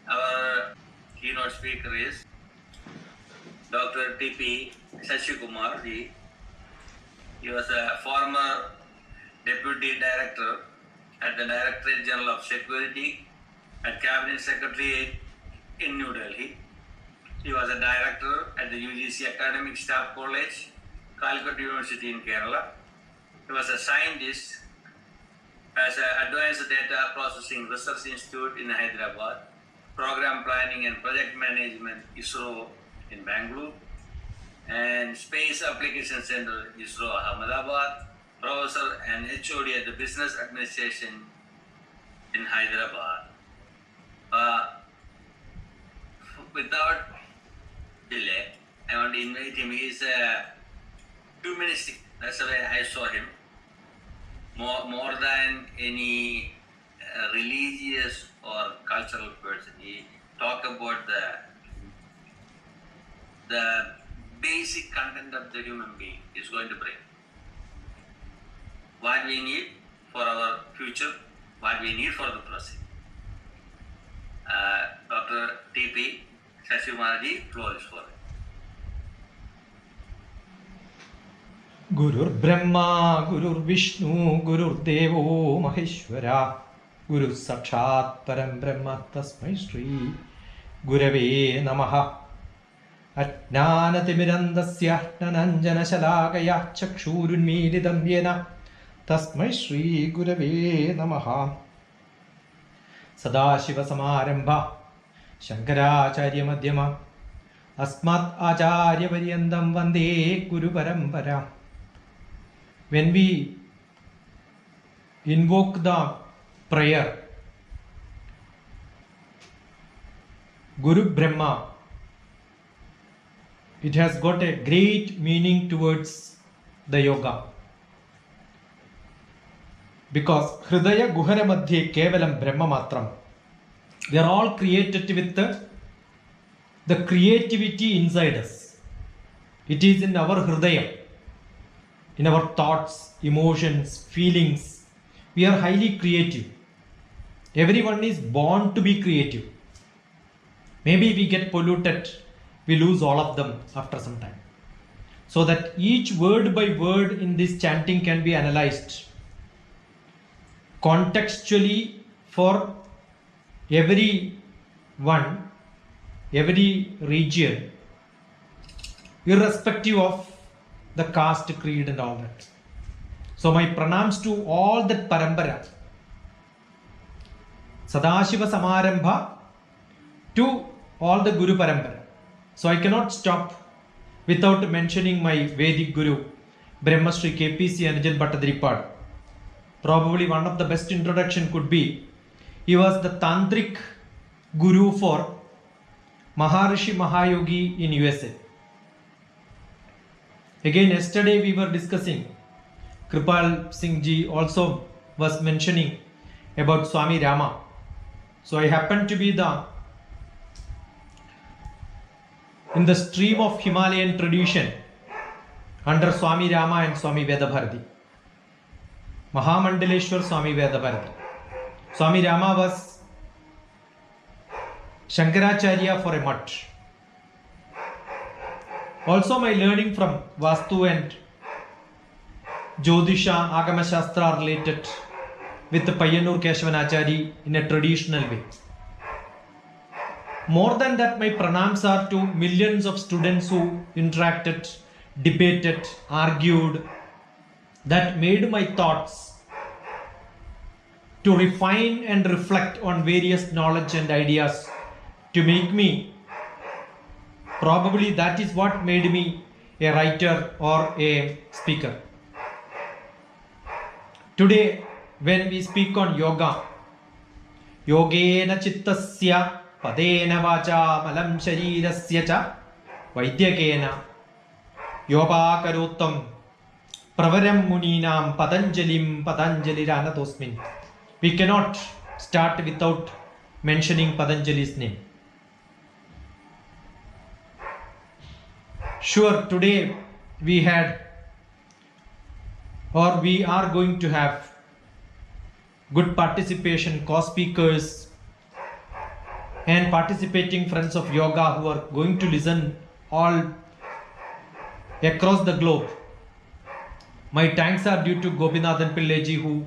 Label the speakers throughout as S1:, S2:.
S1: Our keynote speaker is Dr. T.P. Sasikumar ji. He was a former Deputy Director at the Directorate General of Security at Cabinet Secretary in New Delhi. He was a Director at the UGC Academic Staff College, Calicut University in Kerala. He was a scientist as an Advanced Data Processing Research Institute in Hyderabad, Program Planning and Project Management, ISRO in Bangalore, and Space Application Center, ISRO Ahmedabad, Professor and HOD at the Business Administration in Hyderabad. Without delay, I want to invite him. He is humanistic. That's the way I saw him. More than any religious or cultural person, he talked about the basic content of the human being is going to bring. What we need for our future, what we need for the present. Dr. T.P. Sasikumar ji, floor is for it.
S2: Gurur Brahma, Gurur Vishnu, Gurur Devo Maheshwara, Guru Sakshat Param Brahma Tasmai Shri Gurave Namaha. Ajnanatimirandasya Nananjana Shalakaya Chakshurunmilidam Yena Tasmai Shri Gurave Namaha. Sadashiva Samarambha Shankaracharya Madhyama Asmat Acharya Paryandam Vande Guru Parampara. When we invoke the prayer, Guru Brahma, it has got a great meaning towards the yoga. Because Hridaya Guhara Madhye Kevalam Brahma Matram. They are all created with the creativity inside us. It is in our Hridaya, in our thoughts, emotions, feelings. We are highly creative. Everyone is born to be creative. Maybe we get polluted, we lose all of them after some time. So that each word by word in this chanting can be analyzed contextually for every one, every region, irrespective of the caste, creed and all that. So my pranams to all that parampara, Sadashiva Samarambha to all the Guru Parampara. So I cannot stop without mentioning my Vedic Guru, Brahmashri KPC Anajan Bhattadripad. Probably one of the best introduction could be, he was the Tantric Guru for Maharishi Mahayogi in USA. Again, yesterday we were discussing, Kripal Singh ji also was mentioning about Swami Rama. So I happen to be in the stream of Himalayan tradition under Swami Rama and Swami Vedabharati. Mahamandaleshwar Swami Vedabharati. Swami Rama was Shankaracharya for a mutt. Also my learning from Vastu and Jyotisha, Agama Shastra related with the Payyanur Keshavanachari in a traditional way. More than that, my pranams are to millions of students who interacted, debated, argued, that made my thoughts to refine and reflect on various knowledge and ideas to make me, probably that is what made me a writer or a speaker. Today, when we speak on yoga, Yogena Chittasya Padena Vacha Malam Sharirasya Cha Vaidyakena Yopakarotam Pravaram Muninam Patanjalim Patanjalirana Tosmin. We cannot start without mentioning Patanjali's name. Sure, today we had, or we are going to have good participation, co-speakers, and participating friends of yoga who are going to listen all across the globe. My thanks are due to Gopinathan Pilleji, who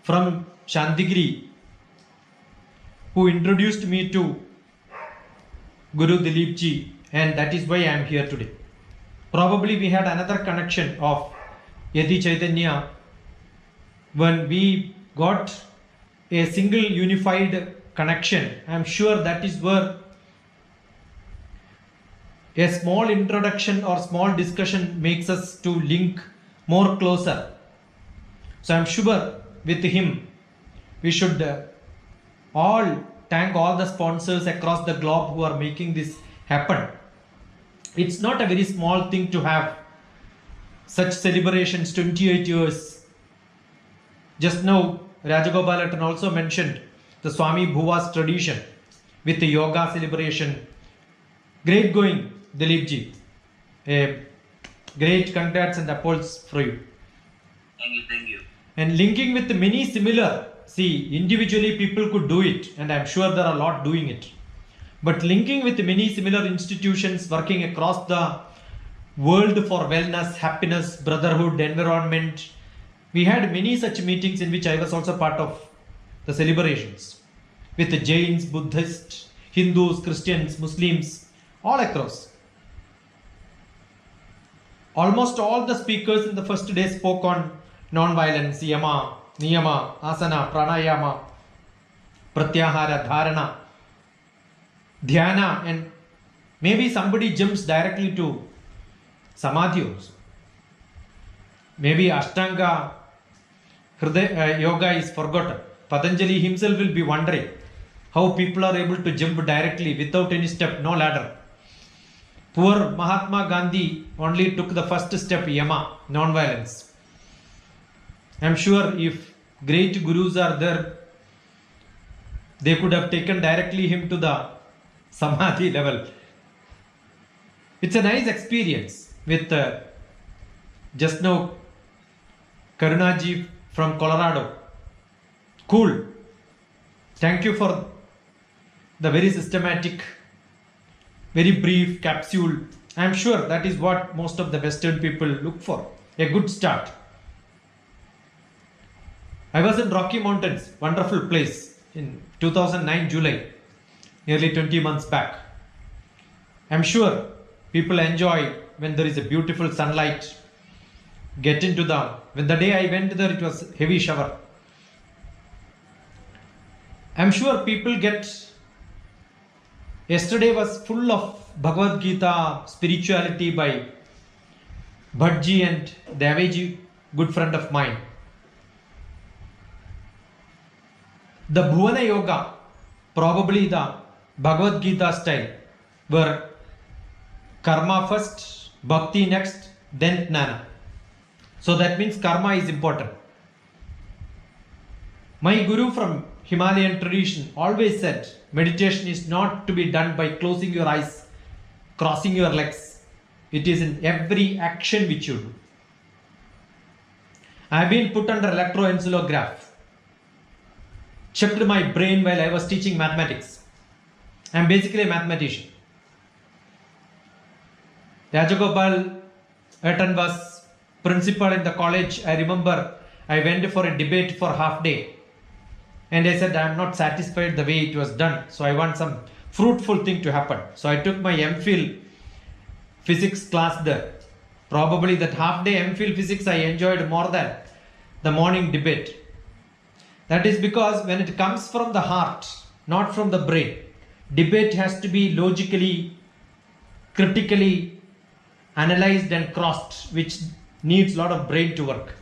S2: from Shantigiri, who introduced me to Guru Dilip ji, and that is why I am here today. Probably we had another connection of Yati Chaitanya when we got a single unified connection. I am sure that is where a small introduction or small discussion makes us to link more closer. So I am sure with him we should all thank all the sponsors across the globe who are making this happen. It's not a very small thing to have such celebrations, 28 years. Just now Rajagopalatan also mentioned the Swami Bhuva's tradition with the yoga celebration. Great going, Dilip ji. A great congrats and applause for you.
S1: Thank you.
S2: And linking with many similar, see, individually people could do it, and I'm sure there are a lot doing it. But linking with many similar institutions working across the world for wellness, happiness, brotherhood, environment. We had many such meetings in which I was also part of the celebrations with the Jains, Buddhists, Hindus, Christians, Muslims, all across. Almost all the speakers in the first day spoke on non-violence, yama, niyama, asana, pranayama, pratyahara, dharana, dhyana, and maybe somebody jumps directly to samadhi also. Maybe Ashtanga yoga is forgotten. Patanjali himself will be wondering how people are able to jump directly without any step, no ladder. Poor Mahatma Gandhi only took the first step, yama, non-violence. I am sure if great gurus are there, they could have taken directly him to the samadhi level. It's a nice experience with just now Karunaji from Colorado. Cool. Thank you for the very systematic, very brief capsule. I am sure that is what most of the Western people look for. A good start. I was in Rocky Mountains, wonderful place, in 2009 July, nearly 20 months back. I am sure people enjoy when there is a beautiful sunlight. Get into when the day I went there, it was heavy shower. I'm sure people yesterday was full of Bhagavad Gita, spirituality by Bhattji and Deveji, good friend of mine. The Bhuvana Yoga, probably the Bhagavad Gita style, where karma first, bhakti next, then jnana. So that means karma is important. My guru from Himalayan tradition always said meditation is not to be done by closing your eyes, crossing your legs. It is in every action which you do. I have been put under electroencephalograph. Checked my brain while I was teaching mathematics. I am basically a mathematician. Rajagopal Etan was principal in the college. I remember I went for a debate for half day. And I said, I am not satisfied the way it was done. So I want some fruitful thing to happen. So I took my MPhil physics class there. Probably that half day MPhil physics I enjoyed more than the morning debate. That is because when it comes from the heart, not from the brain, debate has to be logically, critically analyzed and crossed, which needs a lot of brain to work.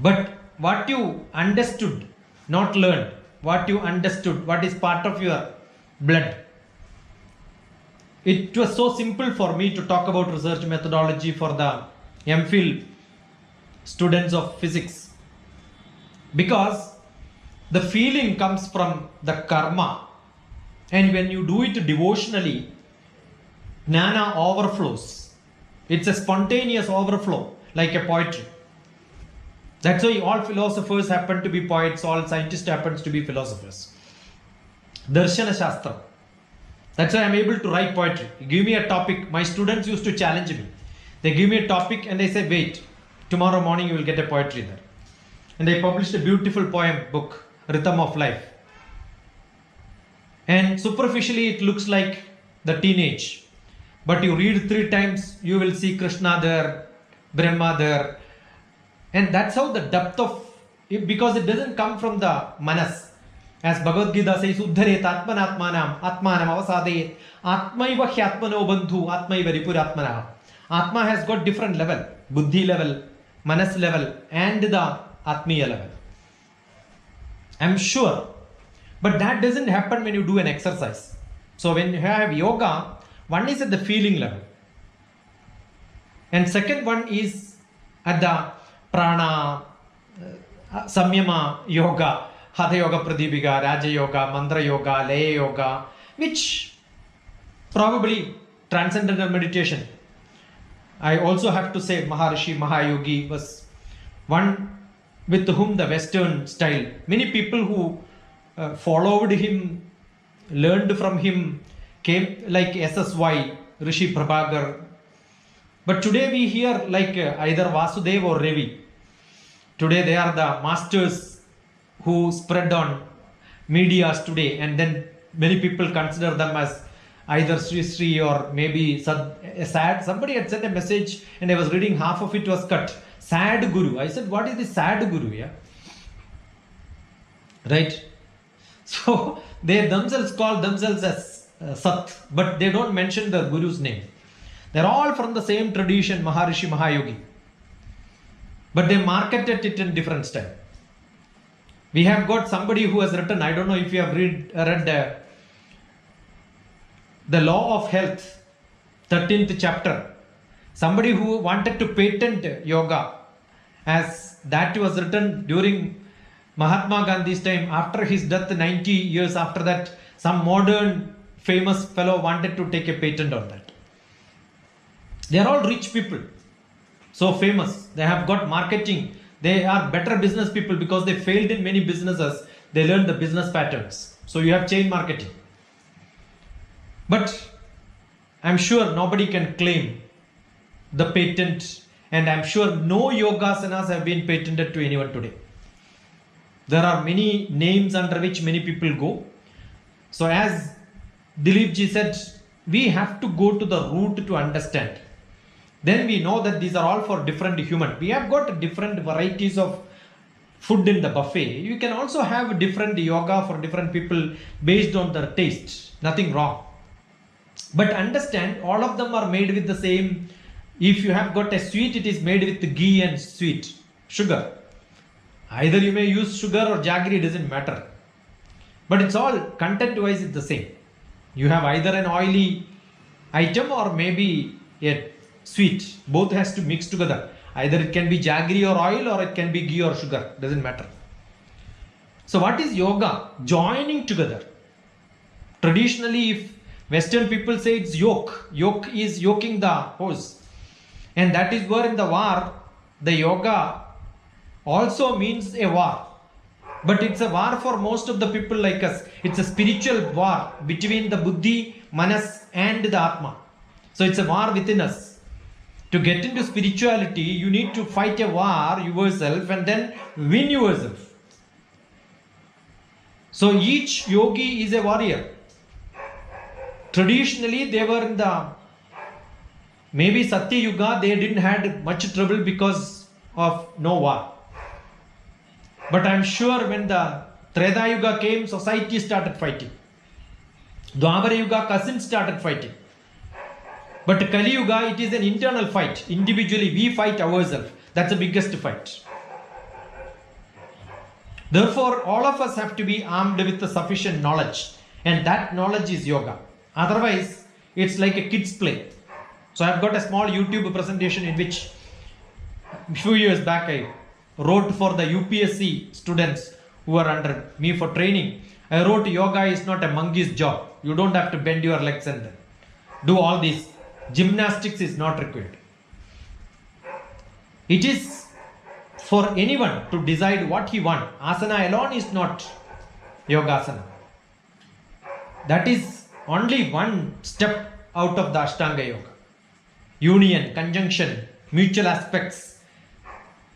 S2: But what you understood, not learned, what you understood, what is part of your blood. It was so simple for me to talk about research methodology for the MPhil students of physics, because the feeling comes from the karma, and when you do it devotionally, jnana overflows. It's a spontaneous overflow, like a poetry. That's why all philosophers happen to be poets, all scientists happens to be philosophers. Darshana Shastra. That's why I'm able to write poetry. You give me a topic. My students used to challenge me. They give me a topic and they say, wait, tomorrow morning you will get a poetry there. And they published a beautiful poem book, Rhythm of Life. And superficially it looks like the teenage. But you read 3 times, you will see Krishna there, Brahma there. And that's how the depth of it, because it doesn't come from the manas. As Bhagavad Gita says, Uddharet Atmanatmanam, Atmanam Avasadayet, Atmaiva Hyatmano Bandhu, Atmaiva Ripuratmana. Atma has got different level, Buddhi level, Manas level, and the Atmiya level. I'm sure. But that doesn't happen when you do an exercise. So when you have yoga, one is at the feeling level. And second one is at the prana, samyama yoga, hatha yoga pradipika, raja yoga, mantra yoga, laya yoga, which probably transcendental meditation. I also have to say Maharishi Mahayogi was one with whom the Western style, many people who followed him, learned from him, came like SSY, Rishi Prabhakar. But today we hear like either Vasudev or Ravi. Today they are the masters who spread on medias today, and then many people consider them as either Sri Sri or maybe sad. Somebody had sent a message and I was reading, half of it was cut. Sad Guru. I said, what is the sad Guru? Yeah, right. So they themselves call themselves as Sat, but they don't mention the Guru's name. They're all from the same tradition, Maharishi Mahayogi. But they marketed it in different style. We have got somebody who has written, I don't know if you have read The Law of Health, 13th chapter. Somebody who wanted to patent yoga, as that was written during Mahatma Gandhi's time. After his death, 90 years after that, some modern famous fellow wanted to take a patent on that. They are all rich people, so famous. They have got marketing. They are better business people because they failed in many businesses. They learned the business patterns. So you have chain marketing. But I'm sure nobody can claim the patent, and I'm sure no yogasanas have been patented to anyone today. There are many names under which many people go. So as Dilip ji said, we have to go to the root to understand. Then we know that these are all for different human. We have got different varieties of food in the buffet. You can also have different yoga for different people based on their taste. Nothing wrong. But understand, all of them are made with the same. If you have got a sweet, it is made with ghee and sweet, sugar. Either you may use sugar or jaggery, it doesn't matter. But it's all content-wise it's the same. You have either an oily item or maybe a sweet. Both has to mix together. Either it can be jaggery or oil, or it can be ghee or sugar. Doesn't matter. So what is yoga? Joining together. Traditionally, if Western people say it's yoke. Yoke is yoking the horse. And that is where in the war, the yoga also means a war. But it's a war for most of the people like us. It's a spiritual war between the Buddhi, Manas and the Atma. So it's a war within us. To get into spirituality, you need to fight a war yourself and then win yourself. So each yogi is a warrior. Traditionally, they were in the maybe Satya Yuga, they didn't had much trouble because of no war. But I'm sure when the Treta Yuga came, society started fighting. Dwapara Yuga, cousins started fighting. But Kali Yuga, it is an internal fight. Individually, we fight ourselves. That's the biggest fight. Therefore, all of us have to be armed with the sufficient knowledge. And that knowledge is yoga. Otherwise, it's like a kid's play. So I've got a small YouTube presentation in which a few years back I wrote for the UPSC students who are under me for training. I wrote, yoga is not a monkey's job. You don't have to bend your legs and do all this. Gymnastics is not required. It is for anyone to decide what he wants. Asana alone is not yogasana. That is only one step out of the Ashtanga Yoga. Union, conjunction, mutual aspects,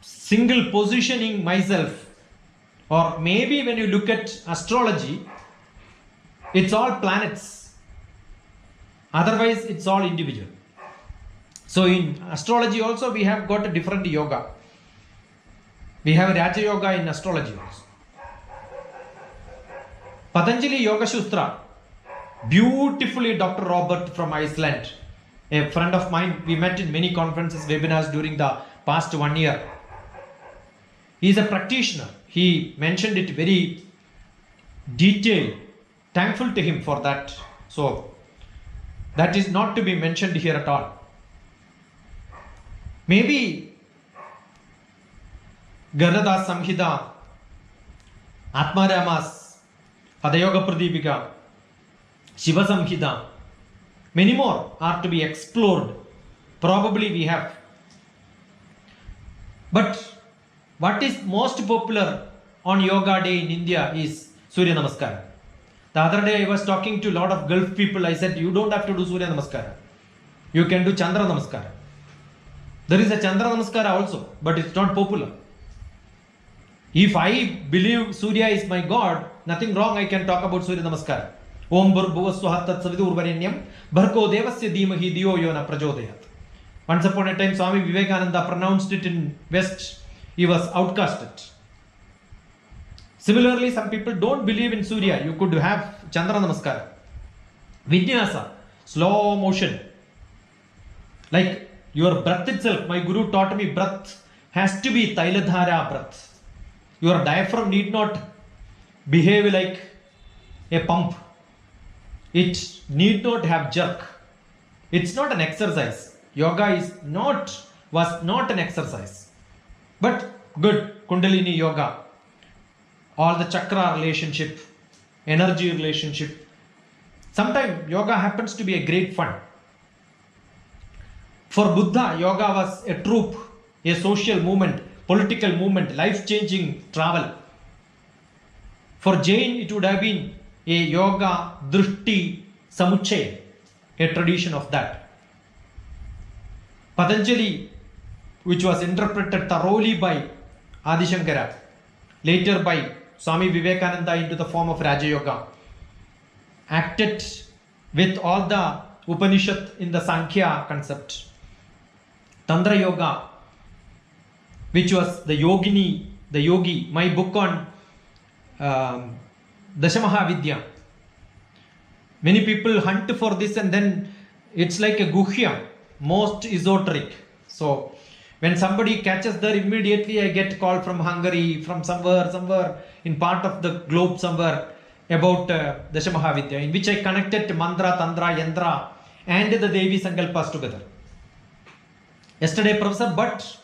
S2: single positioning myself, or maybe when you look at astrology, it's all planets. Otherwise, it's all individual. So in astrology also we have got a different yoga. We have Raja Yoga in astrology also. Patanjali Yoga Sutra, beautifully Dr. Robert from Iceland, a friend of mine, we met in many conferences, webinars during the past 1 year. He is a practitioner. He mentioned it very detailed. Thankful to him for that. So that is not to be mentioned here at all. Maybe Ganada's Samhita, Atmarama's Hadayoga Pradipika, Shiva Samhita, many more are to be explored. Probably we have. But what is most popular on Yoga Day in India is Surya Namaskara. The other day I was talking to a lot of Gulf people. I said, you don't have to do Surya Namaskara. You can do Chandra Namaskara. There is a Chandra Namaskara also, but it's not popular. If I believe Surya is my God, nothing wrong, I can talk about Surya Namaskara. Om Bhurbhuvasvaha Tat Savidurvarenyam Bhargo Devasya Dhimahi Dhiyo Yo Na Prachodayat. Once upon a time, Swami Vivekananda pronounced it in West. He was outcasted. Similarly, some people don't believe in Surya. You could have Chandra Namaskara. Vinyasa, slow motion. Like your breath itself, my guru taught me breath has to be Tailadhara breath. Your diaphragm need not behave like a pump. It need not have jerk. It's not an exercise. Yoga was not an exercise. But good, Kundalini Yoga. All the chakra relationship, energy relationship. Sometimes yoga happens to be a great fun. For Buddha, yoga was a troop, a social movement, political movement, life-changing travel. For Jain, it would have been a yoga drishti samuchaya, a tradition of that. Patanjali, which was interpreted thoroughly by Adi Shankara, later by Swami Vivekananda into the form of Raja Yoga, acted with all the Upanishad in the Sankhya concept. Tantra Yoga, which was the yogini, the yogi, my book on Dashamahavidya. Many people hunt for this and then it's like a guhya, most esoteric. So when somebody catches there, immediately I get call from Hungary, from somewhere in part of the globe somewhere about Dashamahavidya, in which I connected mantra, tantra, yantra and the Devi Sankalpas together. Yesterday Professor Bhatt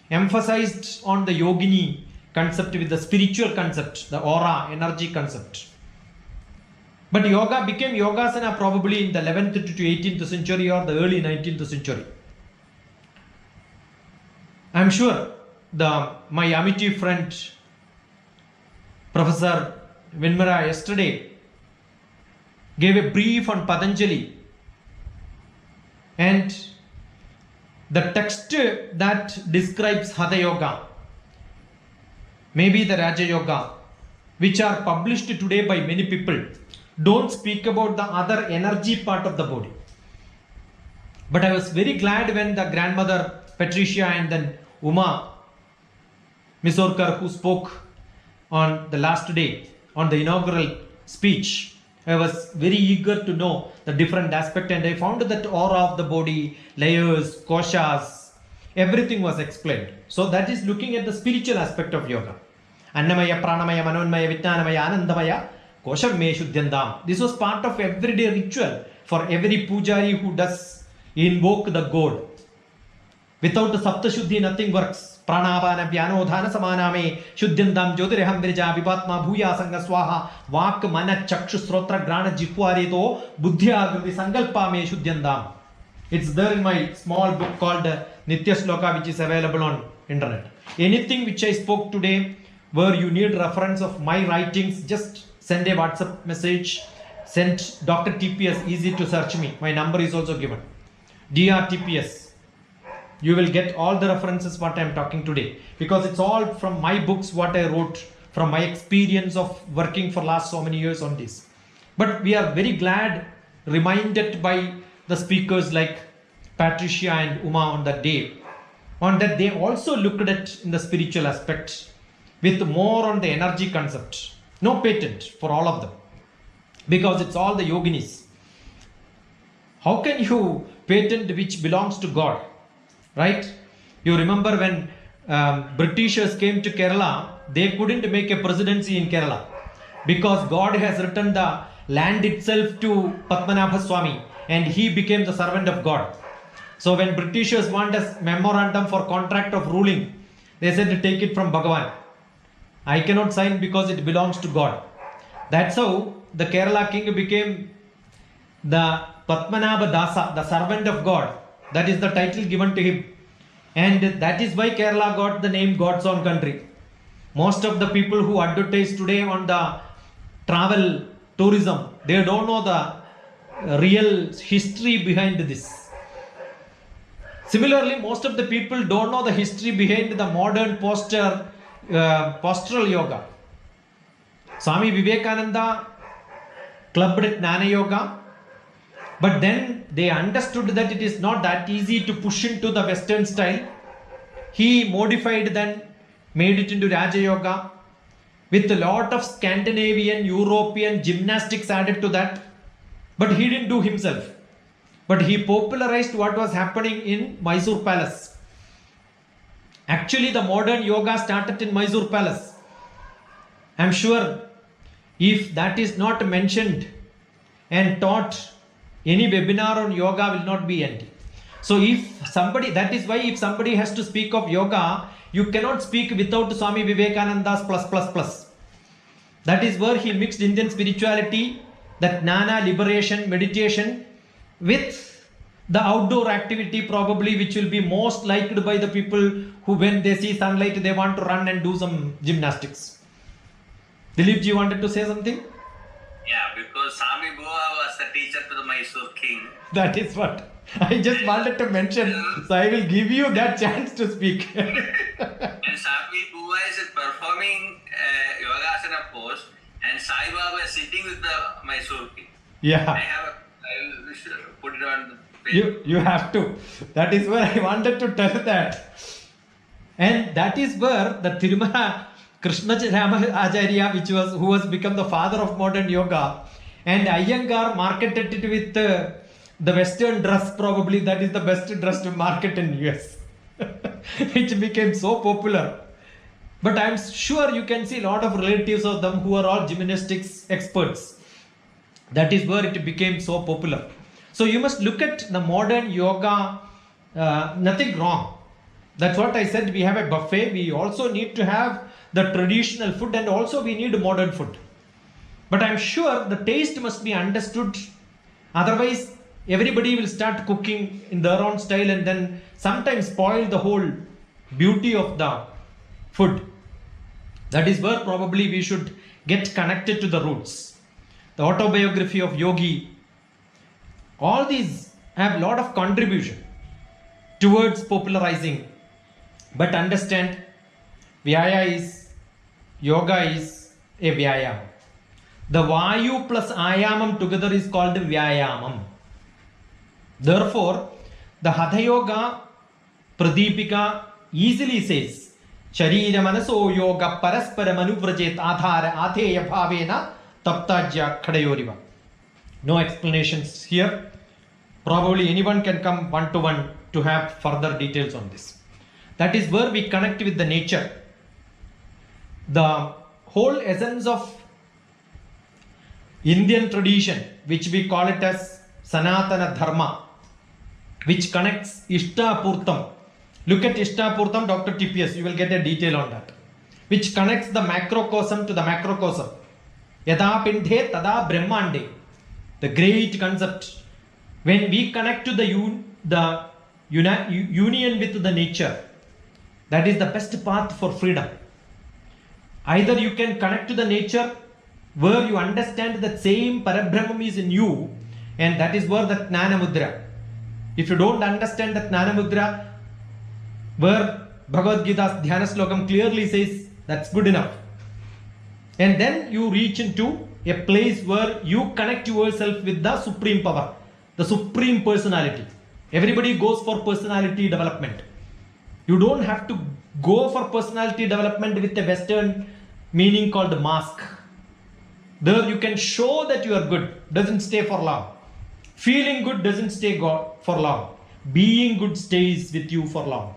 S2: emphasized on the yogini concept with the spiritual concept, the aura, energy concept. But yoga became yogasana probably in the 11th to 18th century or the early 19th century. I am sure my Amity friend Professor Vinmara yesterday gave a brief on Patanjali, and the text that describes Hatha Yoga, maybe the Raja Yoga, which are published today by many people, don't speak about the other energy part of the body. But I was very glad when the grandmother Patricia and then Uma Misorkar, who spoke on the last day, on the inaugural speech, I was very eager to know the different aspect, and I found that aura of the body, layers, koshas, everything was explained. So that is looking at the spiritual aspect of yoga. Annamaya, Pranamaya, Manonmaya, Vijnanamaya, Anandamaya, Kosham Me Shuddhyandam. This was part of everyday ritual for every pujari who does invoke the god. Without the Saptashuddhi, nothing works. Pranavana Vyanodhana Samaname Shuddhyandam Jyotiraham Virja Vipatma Bhuya Sanga Swaha Vak Mana Chakshu Srotra Grana Jihwarito Buddhya Griti Sankalpa Me Shuddhyandam. It's there in my small book called Nitya Sloka, which is available on internet. Anything which I spoke today, where you need reference of my writings, just send a WhatsApp message, send Dr. TPS, easy to search me. My number is also given. DRTPS. You will get all the references what I am talking today, because it's all from my books, what I wrote, from my experience of working for last so many years on this. But we are very glad, reminded by the speakers like Patricia and Uma on that day, on that they also looked at in the spiritual aspect with more on the energy concept. No patent for all of them, because it's all the yoginis. How can you patent which belongs to God, right? You remember when Britishers came to Kerala, they couldn't make a presidency in Kerala because God has written the land itself to Padmanabha Swami and he became the servant of God. So when Britishers want a memorandum for contract of ruling, they said to take it from Bhagavan. I cannot sign because it belongs to God. That's how the Kerala king became the Padmanabha Dasa, the servant of God. That is the title given to him. And that is why Kerala got the name God's own country. Most of the people who advertise today on the travel tourism, they don't know the real history behind this. Similarly, most of the people don't know the history behind the modern postural yoga. Swami Vivekananda clubbed Jnana Yoga, but then they understood that it is not that easy to push into the Western style. He modified then, made it into Raja Yoga with a lot of Scandinavian, European gymnastics added to that. But he didn't do himself. But he popularized what was happening in Mysore Palace. Actually, the modern yoga started in Mysore Palace. I'm sure if that is not mentioned and taught, any webinar on yoga will not be ending. So if somebody, that is why if somebody has to speak of yoga, you cannot speak without Swami Vivekananda's plus. That is where he mixed Indian spirituality, that Jnana, liberation, meditation, with the outdoor activity probably, which will be most liked by the people who, when they see sunlight, they want to run and do some gymnastics. Dilip ji wanted to say something?
S1: Yeah, because Sami Boa was the teacher to the Mysore king.
S2: That is what I just wanted to mention. So I will give you that chance to speak.
S1: And Sami Boa is performing Yogasana pose and Sai Baba is sitting with the Mysore king.
S2: Yeah.
S1: I will put it on the page.
S2: You have to. That is where I wanted to tell that. And that is where the Tirumala Krishna Rama Acharya, who was become the father of modern yoga, and Iyengar marketed it with the Western dress, probably that is the best dress to market in US, which became so popular. But I'm sure you can see a lot of relatives of them who are all gymnastics experts. That is where it became so popular. So you must look at the modern yoga, nothing wrong. That's what I said, we have a buffet, we also need to have the traditional food and also we need modern food. But I'm sure the taste must be understood. Otherwise, everybody will start cooking in their own style and then sometimes spoil the whole beauty of the food. That is where probably we should get connected to the roots. The autobiography of Yogi, all these have a lot of contribution towards popularizing. But understand, yoga is a vyayam. The Vayu plus Ayamam together is called Vyayamam. Therefore, the Hatha Yoga Pradipika easily says, Sharira Manaso Yoga Paraspara Manuvrajet Adhara Atheya Bhavena Taptajya Khadayoriva. No explanations here. Probably anyone can come one-to-one to have further details on this. That is where we connect with the nature. The whole essence of Indian tradition, which we call it as Sanatana Dharma, which connects Ishtapurtam. Look at Ishtapurtam, Dr. TPS, you will get a detail on that. Which connects the macrocosm to the macrocosm. Yada Pindhe Tada Brahmande. The great concept. When we connect to the union with the nature, That is the best path for freedom. Either you can connect to the nature where you understand that same Parabrahman is in you, and that is where the Jnana Mudra. If you don't understand the Jnana Mudra, where Bhagavad Gita's Dhyana Slokam clearly says that's good enough. And then you reach into a place where you connect yourself with the supreme power, the supreme personality. Everybody goes for personality development. You don't have to go for personality development with a Western meaning called mask. There you can show that you are good, doesn't stay for long. Feeling good doesn't stay for long. Being good stays with you for long.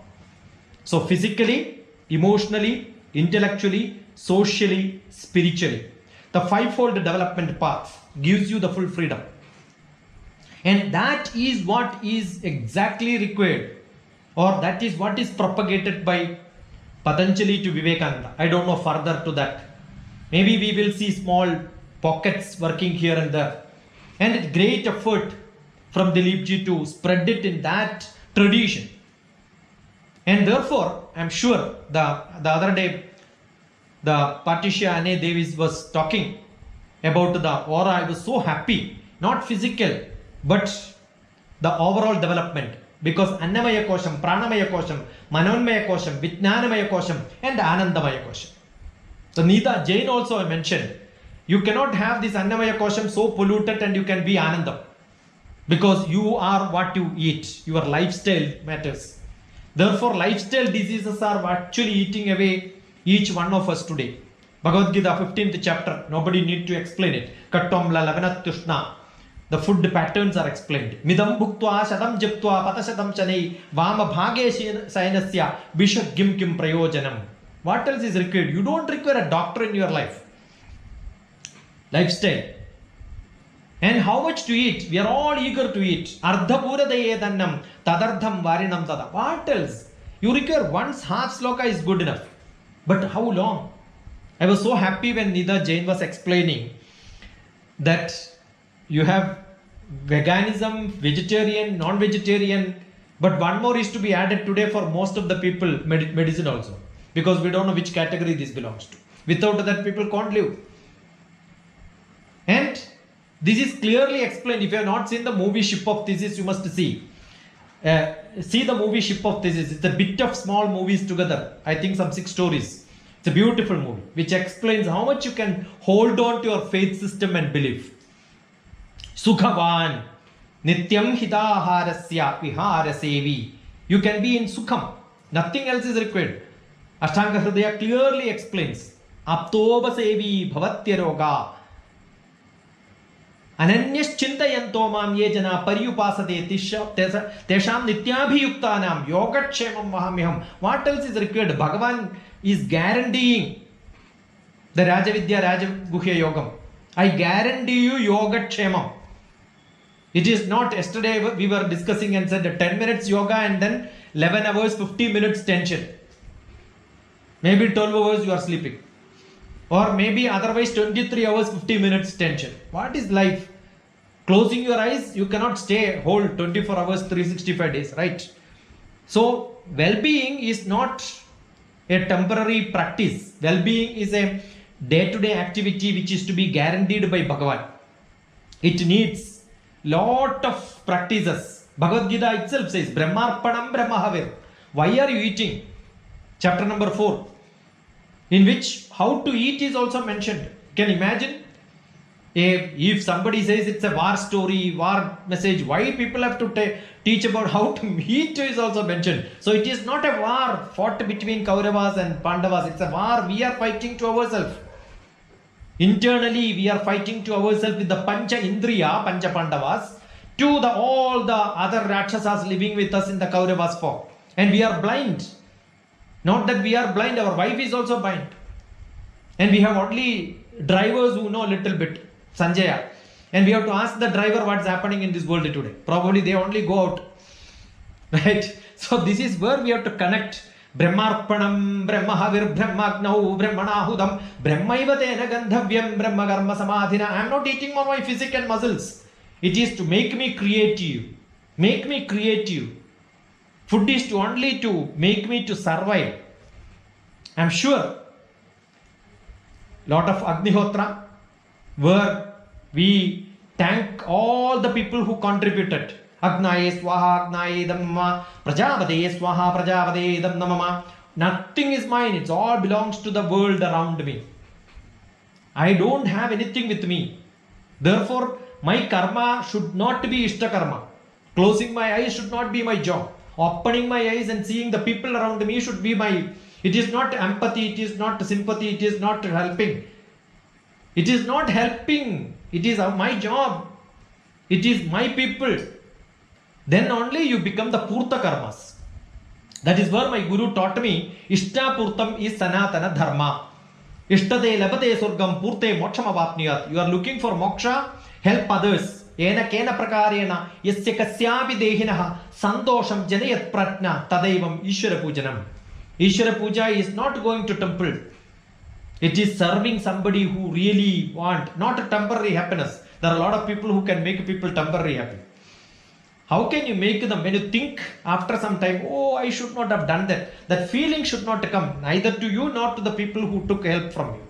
S2: So physically, emotionally, intellectually, socially, spiritually, the fivefold development path gives you the full freedom. And that is what is exactly required, or that is what is propagated by Patanjali to Vivekananda. I don't know further to that. Maybe we will see small pockets working here and there. And it's great effort from Dilipji to spread it in that tradition. And therefore, I'm sure the other day, the Patricia Anne Davis was talking about the aura. I was so happy, not physical, but the overall development. Because Annamaya Kosham, Pranamaya Kosham, Manonmaya Kosham, Vijnanamaya Kosham, and Anandamaya Kosham. So Nida Jain also mentioned, you cannot have this Annamaya Kosham so polluted and you can be Anandam. Because you are what you eat, your lifestyle matters. Therefore, lifestyle diseases are actually eating away each one of us today. Bhagavad Gita 15th chapter, nobody need to explain it. Kattomla Lavanat Tushna. The food patterns are explained. Midam bhuktva shadam jiptva patashadam chanei vama bhage sainasya bishak gim kim prayojanam. What else is required? You don't require a doctor in your life. Lifestyle. And how much to eat? We are all eager to eat. Ardha puradaye dannam tadardham varinam tada. What else? You require once half sloka is good enough. But how long? I was so happy when Nida Jain was explaining that you have veganism, vegetarian, non-vegetarian, but one more is to be added today for most of the people, medicine also, because we don't know which category this belongs to. Without that, people can't live. And this is clearly explained. If you have not seen the movie Ship of Theseus, you must see. See the movie Ship of Theseus. It's a bit of small movies together. I think some 6 stories. It's a beautiful movie which explains how much you can hold on to your faith system and belief. Sukhavan Nityam Hitaharasya Viharasevi. You can be in Sukham. Nothing else is required. Ashtanga Hridaya clearly explains. Aptobasevi Bhavatyaroga. Ananyas Chintayanto Mam Yejana Paryupasade Tesham Nityabhiyuktanam Yogatshemam Mahamyam. What else is required? Bhagavan is guaranteeing the Rajavidya Rajaguhya Yogam. I guarantee you Yogatshemam. It is not, yesterday we were discussing and said 10 minutes yoga and then 11 hours, 50 minutes tension. Maybe 12 hours you are sleeping. Or maybe otherwise 23 hours, 50 minutes tension. What is life? Closing your eyes, you cannot stay whole 24 hours, 365 days, right? So, well-being is not a temporary practice. Well-being is a day-to-day activity which is to be guaranteed by Bhagavan. It needs lot of practices. Bhagavad Gita itself says, Brahmarpanam Brahmahavir. Why are you eating? Chapter number 4. In which how to eat is also mentioned. Can you imagine? If somebody says it's a war story, war message, why people have to teach about how to eat is also mentioned. So it is not a war fought between Kauravas and Pandavas. It's a war we are fighting to ourselves. Internally we are fighting to ourselves with the Pancha Indriya, Pancha Pandavas, to all the other Rakshasas living with us in the Kauravas form. And we are blind. Not that we are blind, our wife is also blind. And we have only drivers who know a little bit, Sanjaya. And we have to ask the driver what's happening in this world today. Probably they only go out. Right? So this is where we have to connect. Brahmarpanam, Brahmahavir, Brahmagnau, Brahmanahudam, Brahmaivatena Gandhavyam, Brahmagarma Samadhina. I am not eating on my physique and muscles. It is to make me creative. Make me creative. Food is to only to make me to survive. I'm sure lot of Agnihotra, where we thank all the people who contributed. Agnaye Swaha, Agnaye Idam Namama, Prajapate Swaha, Prajapate Idam Namama. Nothing is mine, it all belongs to the world around me. I don't have anything with me. Therefore, my karma should not be Ishta karma. Closing my eyes should not be my job. Opening my eyes and seeing the people around me should be my. It is not empathy, it is not sympathy, it is not helping. It is not helping. It is my job. It is my people. Then only you become the Purta karmas. That is where my guru taught me, Ishta Purtam is Sanatana Dharma. Ishtade labate surgam purte mokshamavapniyat. You are looking for moksha, help others. Ena kena prakarena yasya kasyapi dehinaha sandosham janayat pratna tadaivam Ishvara pujanam. Ishvara puja is not going to temple. It is serving somebody who really want, not a temporary happiness. There are a lot of people who can make people temporary happy. How can you make them when you think after some time, oh, I should not have done that. That feeling should not come neither to you nor to the people who took help from you.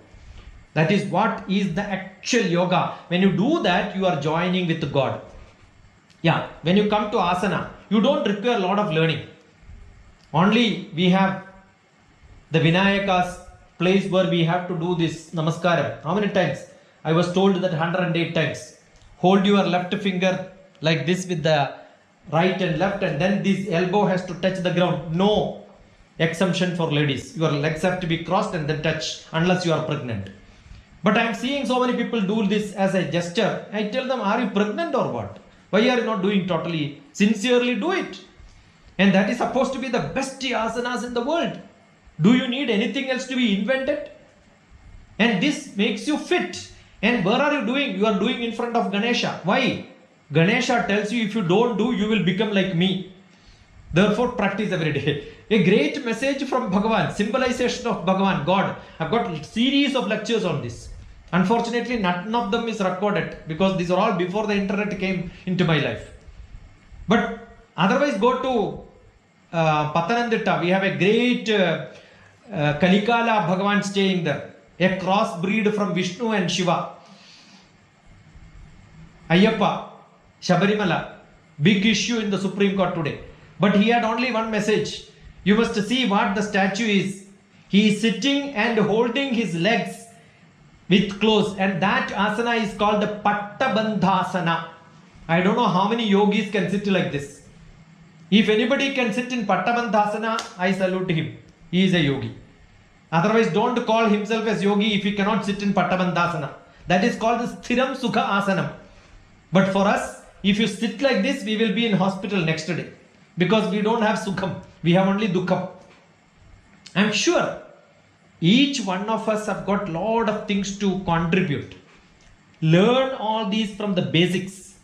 S2: That is what is the actual yoga. When you do that, you are joining with God. Yeah, when you come to asana, you don't require a lot of learning. Only we have the Vinayaka's place where we have to do this namaskaram. How many times? I was told that 108 times. Hold your left finger like this with the right and left, and then this elbow has to touch the ground. No exemption for ladies. Your legs have to be crossed and then touch unless you are pregnant. But I am seeing so many people do this as a gesture. I tell them, are you pregnant or what? Why are you not doing totally? Sincerely do it. And that is supposed to be the best asanas in the world. Do you need anything else to be invented? And this makes you fit. And where are you doing? You are doing in front of Ganesha. Why? Ganesha tells you if you don't do, you will become like me. Therefore, practice every day. A great message from Bhagavan, symbolization of Bhagavan, God. I've got a series of lectures on this. Unfortunately, none of them is recorded because these are all before the internet came into my life. But otherwise, go to Patananditta. We have a great Kalikala Bhagavan staying there. A crossbreed from Vishnu and Shiva. Ayyappa, Shabarimala, big issue in the Supreme Court today. But he had only one message. You must see what the statue is. He is sitting and holding his legs with clothes, and that asana is called the Pattabandhasana. I don't know how many yogis can sit like this. If anybody can sit in Pattabandhasana, I salute him. He is a yogi. Otherwise, don't call himself as yogi if he cannot sit in Pattabandhasana. That is called the Sthiram Sukha Asanam. But for us, if you sit like this, we will be in hospital next day. Because we don't have Sukham. We have only Dukkham. I am sure each one of us have got lot of things to contribute. Learn all these from the basics.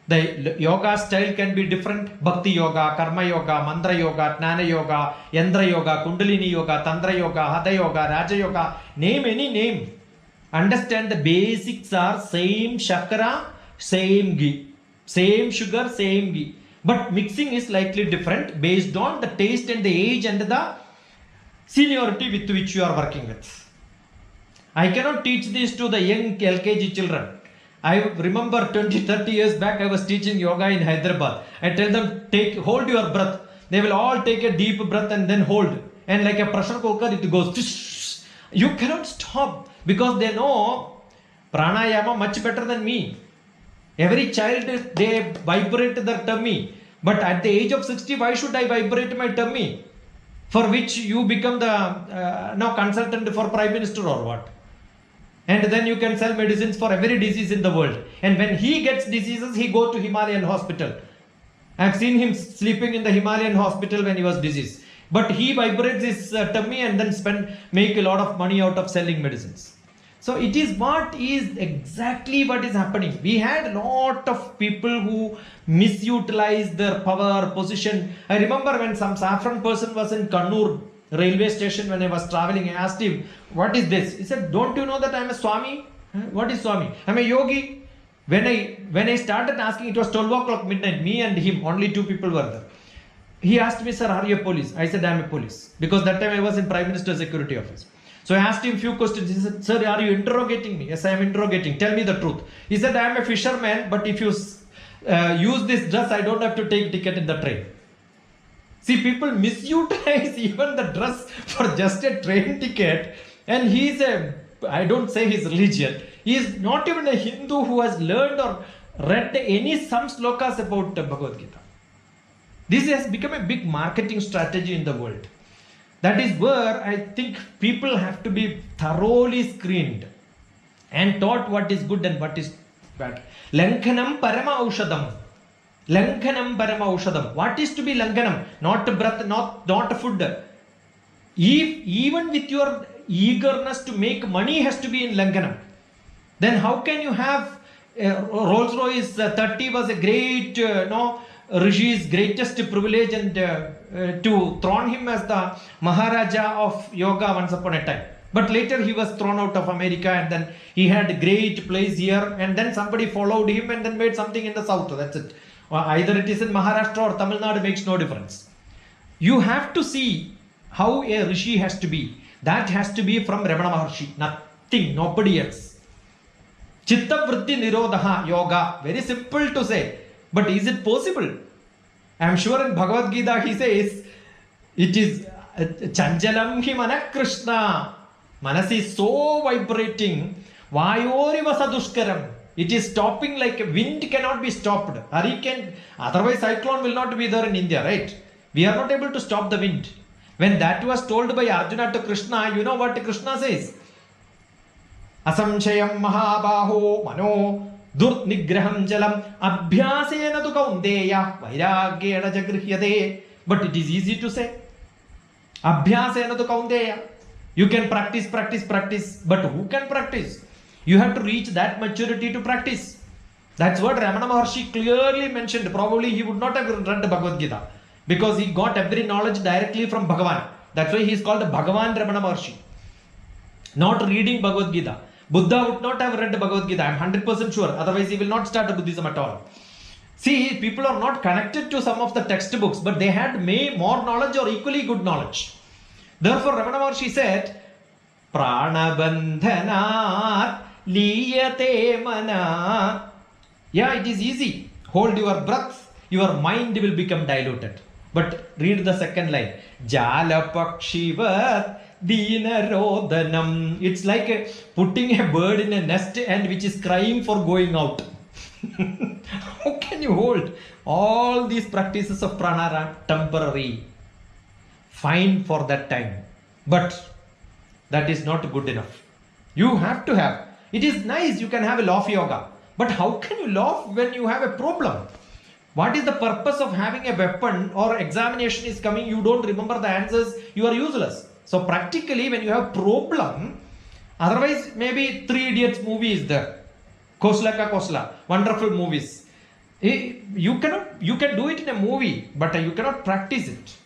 S2: The yoga style can be different. Bhakti yoga, Karma yoga, Mantra yoga, Jnana yoga, Yandra yoga, Kundalini yoga, Tantra yoga, Hatha yoga, Raja yoga. Name any name. Understand the basics are same chakra, same ghee. Same sugar, same ghee. But mixing is slightly different based on the taste and the age and the seniority with which you are working with. I cannot teach this to the young LKG children. I remember 20-30 years back I was teaching yoga in Hyderabad. I tell them, hold your breath. They will all take a deep breath and then hold. And like a pressure cooker, it goes. You cannot stop because they know pranayama much better than me. Every child, they vibrate their tummy. But at the age of 60, why should I vibrate my tummy? For which you become the consultant for Prime Minister or what? And then you can sell medicines for every disease in the world. And when he gets diseases, he go to Himalayan hospital. I have seen him sleeping in the Himalayan hospital when he was diseased. But he vibrates his tummy and then make a lot of money out of selling medicines. So it is exactly what is happening. We had a lot of people who misutilized their power, position. I remember when some saffron person was in Kannur railway station when I was traveling, I asked him, what is this? He said, don't you know that I am a Swami? What is Swami? I am a yogi. When I started asking, it was 12 o'clock midnight, me and him, only two people were there. he asked me, sir, are you a police? I said, I'm a police. Because that time I was in Prime Minister's Security Office. So I asked him few questions. He said, sir, are you interrogating me? Yes, I am interrogating. Tell me the truth. He said, I am a fisherman, but if you use this dress, I don't have to take ticket in the train. See, people misutilize even the dress for just a train ticket. And I don't say his religion. He is not even a Hindu who has learned or read some slokas about Bhagavad Gita. This has become a big marketing strategy in the world. That is where I think people have to be thoroughly screened and taught what is good and what is bad. Lankhanam parama aushadam. Lankhanam parama aushadam. What is to be lankhanam? Not breath, not food. Even with your eagerness to make money has to be in lankhanam. Then how can you have Rolls Royce 30 was a great Rishi's greatest privilege and to throne him as the Maharaja of yoga once upon a time. But later he was thrown out of America and then he had a great place here and then somebody followed him and then made something in the south. That's it. Either it is in Maharashtra or Tamil Nadu, makes no difference. You have to see how a Rishi has to be. That has to be from Ramana Maharshi. Nothing, nobody else. Chitta Vritti Nirodha Yoga. Very simple to say. But is it possible? I am sure in Bhagavad Gita he says, it is Chanjalam hi mana Krishna. Manas is so vibrating. Vayoriva sadushkaram. It is stopping like a wind cannot be stopped. Hurricane, otherwise cyclone will not be there in India, right? We are not able to stop the wind. When that was told by Arjuna to Krishna, you know what Krishna says? Asamshayam mahabaho mano dur nigraham jalam abhyasena tu kaundeya vairagyena jagrihyate. But it is easy to say. Abhyasena tu kaundeya. You can practice, but who can practice? You have to reach that maturity to practice. That's what Ramana Maharshi clearly mentioned. Probably he would not have read the Bhagavad Gita because he got every knowledge directly from Bhagavan. That's why he is called Bhagavan Ramana Maharshi. Not reading Bhagavad Gita. Buddha would not have read the Bhagavad Gita. I am 100% sure. Otherwise he will not start Buddhism at all. See, people are not connected to some of the textbooks, but they had more knowledge or equally good knowledge. Therefore, Ramana Maharshi said, Pranabandhanat liyate mana. Yeah, it is easy. Hold your breath, your mind will become diluted. But read the second line. Jalapakshivat dinarodhanam. It's like putting a bird in a nest and which is crying for going out. How can you hold? All these practices of prana are temporary. Fine for that time. But that is not good enough. You have to have. It is nice, you can have a laugh yoga. But how can you laugh when you have a problem? What is the purpose of having a weapon or examination is coming, you don't remember the answers, you are useless. So practically when you have problem, otherwise maybe 3 Idiots movie is there. Kosla ka Kosla, wonderful movies. You can do it in a movie, but you cannot practice it.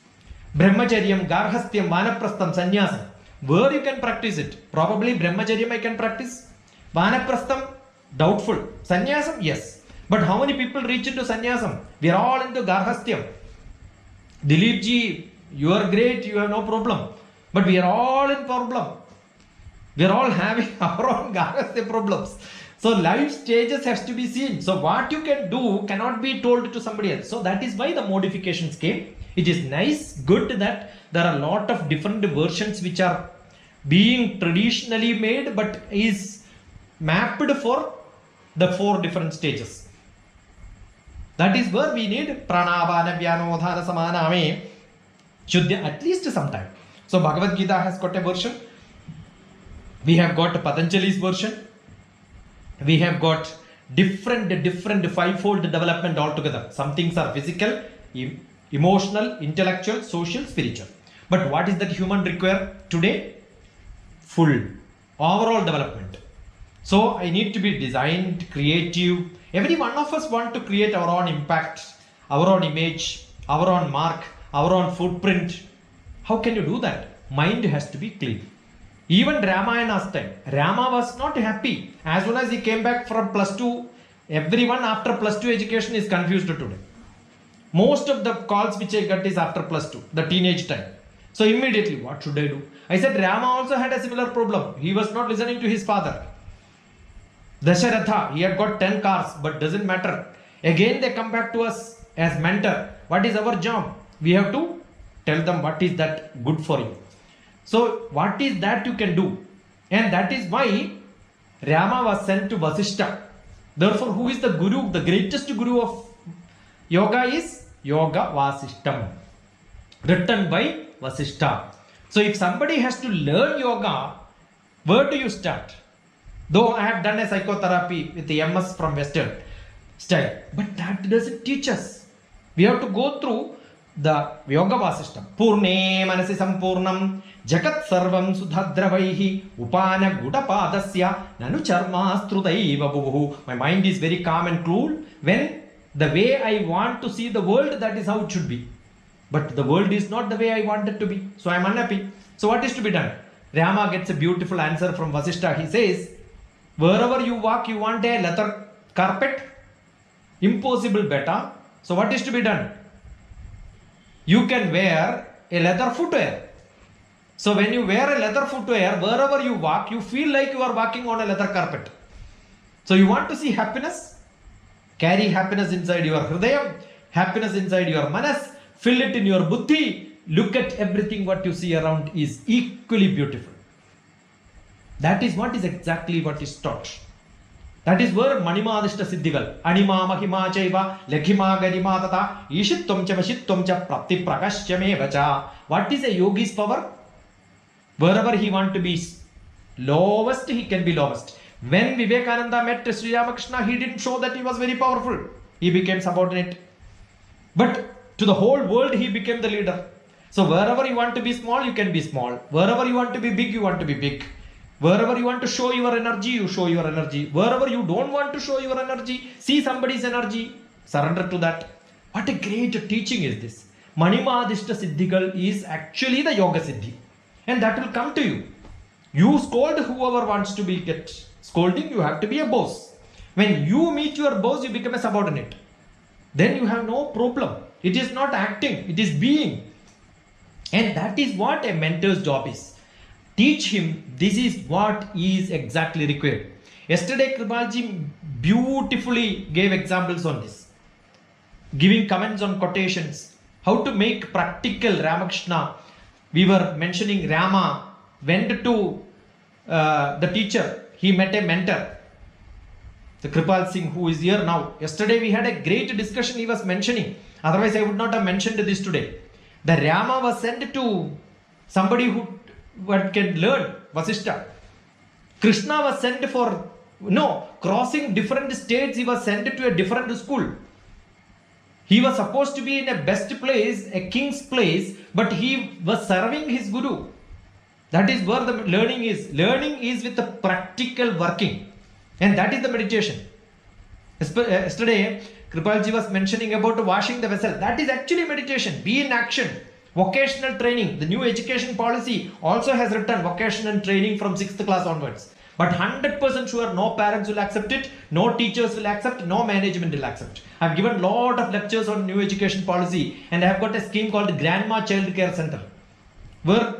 S2: Brahmacharyam, Garhastham, Vanaprastham, Sannyasam. Where you can practice it? Probably Brahmacharyam I can practice. Vanaprastham, doubtful. Sannyasam, yes. But how many people reach into Sannyasam? We are all into Garhastham. Dilip ji, you are great, you have no problem. But we are all in problem. We are all having our own Garhasthya problems. So life stages has to be seen. So what you can do cannot be told to somebody else. So that is why the modifications came. It is nice, good that there are a lot of different versions which are being traditionally made but is mapped for the 4 different stages. That is where we need pranavana vyanodhana samaname shuddha at least sometime. So Bhagavad Gita has got a version. We have got Patanjali's version. We have got different 5-fold development altogether. Some things are physical, emotional, intellectual, social, spiritual. But what is that human require today? Full, overall development. So I need to be designed, creative. Every one of us want to create our own impact, our own image, our own mark, our own footprint. How can you do that? Mind has to be clean. Even Ramayana's time, Rama was not happy. As soon as he came back from +2, everyone after +2 education is confused today. Most of the calls which I get is after +2, the teenage time. So immediately, what should I do? I said Rama also had a similar problem. He was not listening to his father. Dasharatha, he had got 10 cars, but doesn't matter. Again, they come back to us as mentor. What is our job? We have to tell them what is that good for you. So, what is that you can do? And that is why Rama was sent to Vasishtha. Therefore, who is the guru? The greatest guru of yoga is Yoga Vasishtam, written by Vasishtha. So, if somebody has to learn yoga, where do you start? Though I have done a psychotherapy with the MS from Western style, but that doesn't teach us. We have to go through the Yoga Vasishtam. Purne manasi sampurnam jagat sarvam sudhadravaihi upana gudapadasya nanu charmastrudaiva buhu. My mind is very calm and cool when the way I want to see the world, that is how it should be. But the world is not the way I want it to be. So I am unhappy. So what is to be done? Rama gets a beautiful answer from Vasishtha. He says, wherever you walk, you want a leather carpet? Impossible, beta. So what is to be done? You can wear a leather footwear. So when you wear a leather footwear, wherever you walk, you feel like you are walking on a leather carpet. So you want to see happiness? Carry happiness inside your hridayam, happiness inside your manas, fill it in your buddhi. Look at everything what you see around is equally beautiful. That is what is exactly what is taught. That is where Manimadishta Siddhigal, Anima Mahima Chaiva, Lekhima Garima Tata, Ishittam cha Vashittam cha Prapti Prakashya Vacha. What is a yogi's power? Wherever he wants to be lowest, he can be lowest. When Vivekananda met Sri Ramakrishna, he didn't show that he was very powerful. He became subordinate. But to the whole world, he became the leader. So wherever you want to be small, you can be small. Wherever you want to be big, you want to be big. Wherever you want to show your energy, you show your energy. Wherever you don't want to show your energy, see somebody's energy, surrender to that. What a great teaching is this. Manimadishta Siddhigal is actually the Yoga Siddhi. And that will come to you. You scold whoever wants to be get scolding, you have to be a boss. When you meet your boss, you become a subordinate. Then you have no problem. It is not acting, it is being. And that is what a mentor's job is. Teach him this is what is exactly required. Yesterday, Kripalji beautifully gave examples on this, giving comments on quotations, how to make practical Ramakrishna. We were mentioning Rama went to the teacher, he met a mentor, the Kripal Singh, who is here now. Yesterday we had a great discussion he was mentioning, otherwise I would not have mentioned this today. The Rama was sent to somebody who can learn, Vasishtha. Krishna was sent for, crossing different states, he was sent to a different school. He was supposed to be in a best place, a king's place, but he was serving his guru. That is where the learning is. Learning is with the practical working. And that is the meditation. Yesterday, Kripalji was mentioning about washing the vessel. That is actually meditation. Be in action. Vocational training. The new education policy also has written vocational training from 6th class onwards. But 100% sure no parents will accept it, no teachers will accept, no management will accept. I have given a lot of lectures on new education policy and I have got a scheme called Grandma Child Care Center, where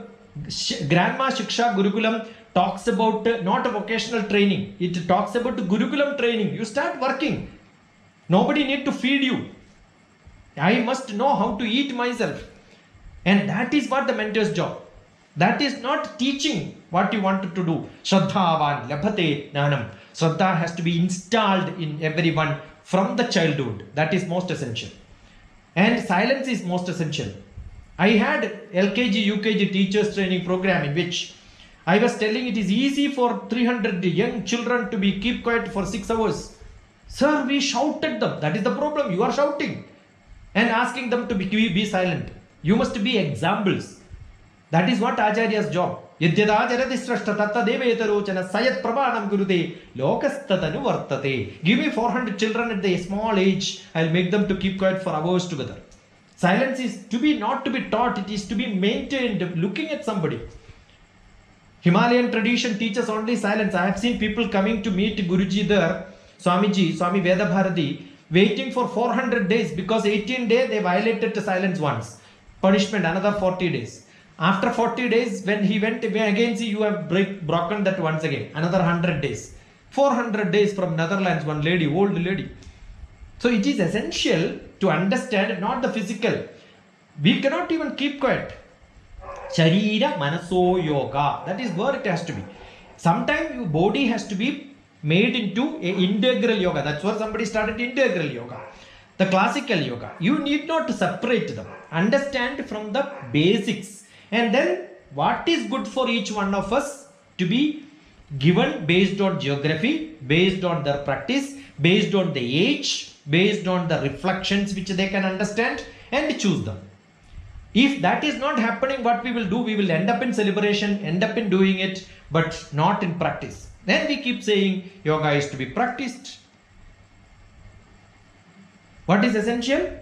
S2: Grandma Shiksha Gurukulam talks about not a vocational training, it talks about Gurukulam training. You start working. Nobody need to feed you. I must know how to eat myself. And that is what the mentor's job. That is not teaching what you wanted to do. Shraddhavan labhate jnanam. Shraddha has to be installed in everyone from the childhood. That is most essential. And silence is most essential. I had LKG, UKG teachers training program in which I was telling it is easy for 300 young children to keep quiet for 6 hours. Sir, we shouted them. That is the problem. You are shouting and asking them to be silent. You must be examples. That is what Acharya's job. Yadyadajarati srashta tatta deveyatarocana sayat prabhanam gurute lokastatanu vartate. Give me 400 children at the small age. I'll make them to keep quiet for hours together. Silence is to be not to be taught. It is to be maintained looking at somebody. Himalayan tradition teaches only silence. I have seen people coming to meet Guruji there. Swami Veda Bharati. waiting for 400 days because 18 days they violated the silence once. Punishment another 40 days. After 40 days, when he went again, see you have broken that once again. Another 100 days. 400 days from Netherlands, one lady, old lady. So it is essential to understand not the physical. We cannot even keep quiet. Sharira Manaso Yoga. That is where it has to be. Sometimes your body has to be made into a integral yoga. That's where somebody started integral yoga. The classical yoga. You need not to separate them. Understand from the basics. And then what is good for each one of us to be given based on geography, based on their practice, based on the age, based on the reflections which they can understand, and choose them. If that is not happening, what we will do, we will end up in celebration, end up in doing it, but not in practice. Then we keep saying yoga is to be practiced. What is essential?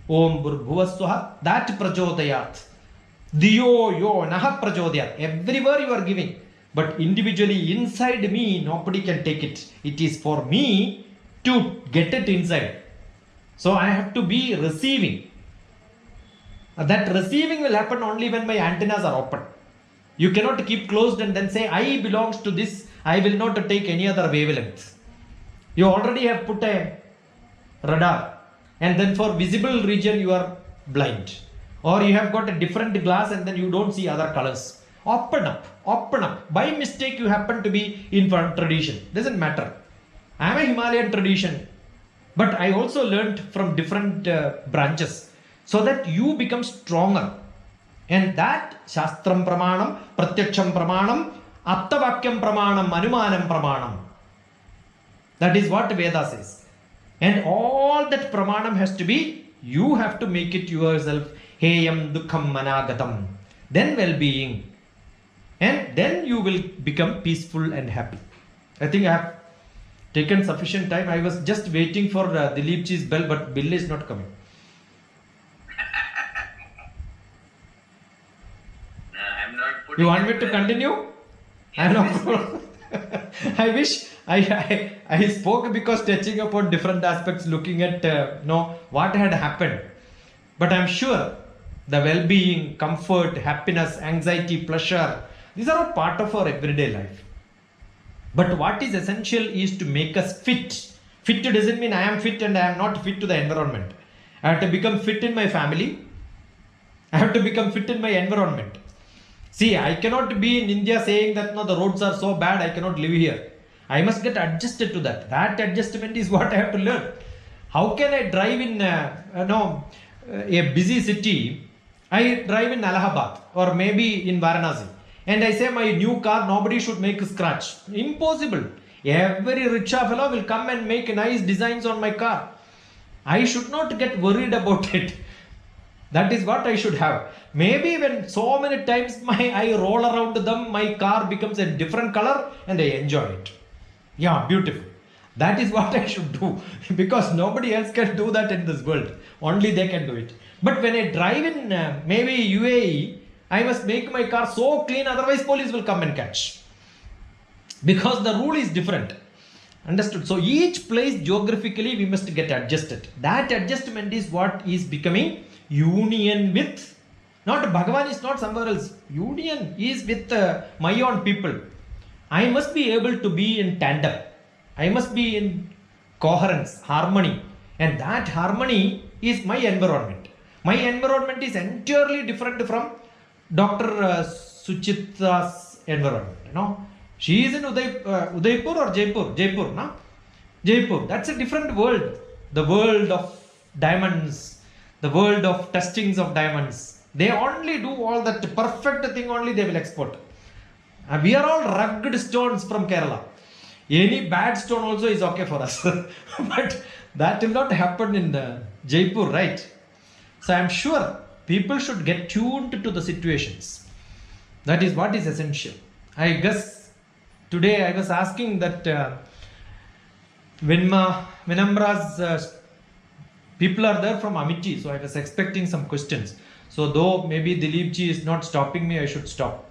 S2: Om Bhurbhuvaswaha, that prachodayat. Diyo yo naha prachodayat. Everywhere you are giving. But individually inside me, nobody can take it. It is for me to get it inside. So I have to be receiving. That receiving will happen only when my antennas are open. You cannot keep closed and then say, I belongs to this, I will not take any other wavelength. You already have put a radar, and then for visible region you are blind. Or you have got a different glass and then you don't see other colors. Open up, open up. By mistake you happen to be in one tradition. Doesn't matter. I am a Himalayan tradition, but I also learned from different branches, so that you become stronger. And that Shastram Pramanam, Pratyaksham Pramanam, Aptavakyam Pramanam, Anumanam Pramanam. That is what Veda says. And all that Pramanam has to be, you have to make it yourself. Heyam Dukham Managatam. Then well-being. And then you will become peaceful and happy. I think I have taken sufficient time. I was just waiting for Dilip Ji's bell, but bill is not coming. You want me to continue? I know. I wish I spoke because touching upon different aspects, looking at what had happened. But I'm sure the well-being, comfort, happiness, anxiety, pleasure, these are all part of our everyday life. But what is essential is to make us fit. Fit doesn't mean I am fit and I am not fit to the environment. I have to become fit in my family. I have to become fit in my environment. See, I cannot be in India saying that no, the roads are so bad, I cannot live here. I must get adjusted to that. That adjustment is what I have to learn. How can I drive in a busy city? I drive in Allahabad or maybe in Varanasi. And I say my new car, nobody should make a scratch. Impossible. Every rickshaw fellow will come and make nice designs on my car. I should not get worried about it. That is what I should have. Maybe when so many times I roll around them, my car becomes a different color and I enjoy it. Yeah, beautiful. That is what I should do. Because nobody else can do that in this world. Only they can do it. But when I drive in maybe UAE, I must make my car so clean, otherwise police will come and catch. Because the rule is different. Understood? So each place geographically we must get adjusted. That adjustment is what is becoming union with, not Bhagavan is not somewhere else. Union is with my own people. I must be able to be in tandem. I must be in coherence, harmony. And that harmony is my environment. My environment is entirely different from Dr. Suchita's environment. She is in Udaipur or Jaipur? Jaipur, no? Jaipur. That's a different world. The world of diamonds. The world of testings of diamonds. They only do all that perfect thing only they will export. We are all rugged stones from Kerala. Any bad stone also is okay for us. But that will not happen in Jaipur, right? So I am sure people should get tuned to the situations. That is what is essential. I guess today I was asking that Vinamra's people are there from Amity, so I was expecting some questions. So though maybe Dilip ji is not stopping me, I should stop.